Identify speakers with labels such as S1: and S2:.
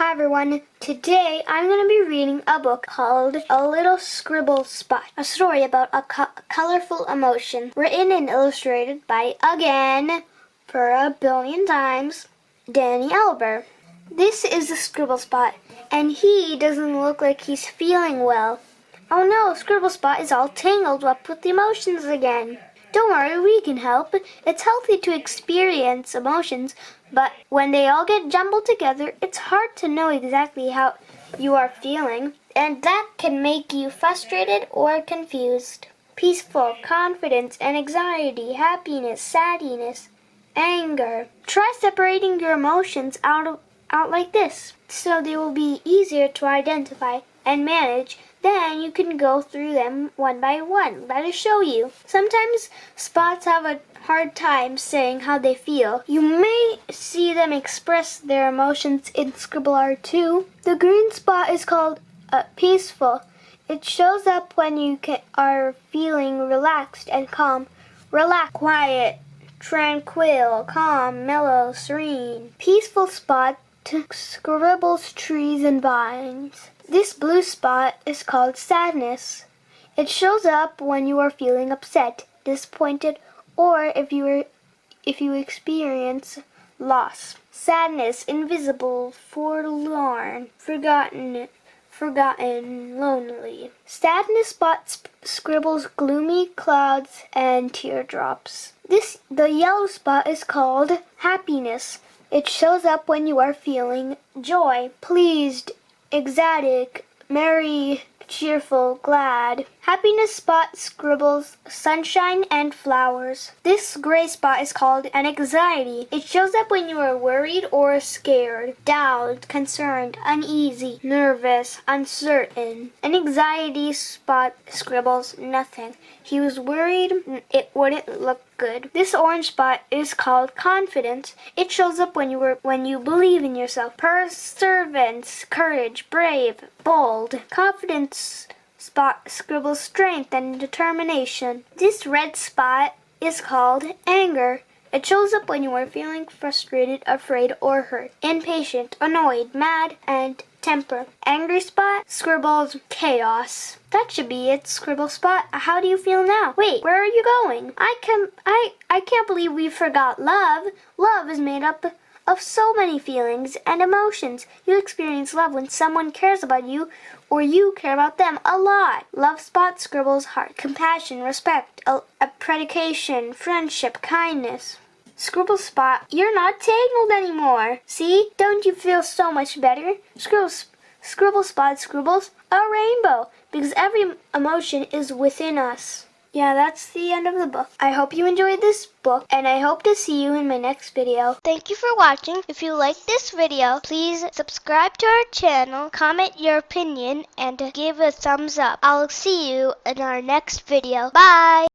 S1: Hi everyone, today I'm going to be reading a book called A Little Scribble Spot, a story about a colorful emotion, written and illustrated by, again, for a billion times, Danny Elber. This is the Scribble Spot, and he doesn't look like he's feeling well. Oh no, Scribble Spot is all tangled up with the emotions again. Don't worry, we can help. It's healthy to experience emotions, but when they all get jumbled together, it's hard to know exactly how you are feeling, and that can make you frustrated or confused. Peaceful, confidence, and anxiety, happiness, sadness, anger. Try separating your emotions out like this, so they will be easier to identify and manage. Then you can go through them one by one. Let us show you. Sometimes spots have a hard time saying how they feel. You may see them express their emotions in scribble art too. The green spot is called peaceful. It shows up when you are feeling relaxed and calm. Relaxed, quiet, tranquil, calm, mellow, serene. Peaceful spot scribbles trees and vines. This blue spot is called sadness. It shows up when you are feeling upset, disappointed, or if you experience loss. Sadness, invisible, forlorn, forgotten, lonely. Sadness spot scribbles gloomy clouds and teardrops. The yellow spot is called happiness. It shows up when you are feeling joy, pleased, ecstatic, merry, cheerful, glad. Happiness spot scribbles sunshine and flowers. This gray spot is called an anxiety. It shows up when you are worried or scared, doubt, concerned, uneasy, nervous, uncertain. An anxiety spot scribbles nothing. He was worried it wouldn't look good. This orange spot is called confidence. It shows up when you believe in yourself. Perseverance, courage, brave, bold. Confidence spot scribbles strength and determination. This red spot is called anger. It shows up when you are feeling frustrated, afraid, or hurt, impatient, annoyed, mad, and temper. Angry spot scribbles chaos. That should be it, Scribble Spot. How do you feel now? Wait, where are you going? I can't believe we forgot love. Love is made up of so many feelings and emotions. You experience love when someone cares about you or you care about them a lot. Love spot scribbles heart, compassion, respect, appreciation, friendship, kindness. Scribble Spot, you're not tangled anymore. See? Don't you feel so much better? Scribble Spot scribbles a rainbow because every emotion is within us. Yeah, that's the end of the book. I hope you enjoyed this book, and I hope to see you in my next video. Thank you for watching. If you like this video, please subscribe to our channel, comment your opinion, and give a thumbs up. I'll see you in our next video. Bye!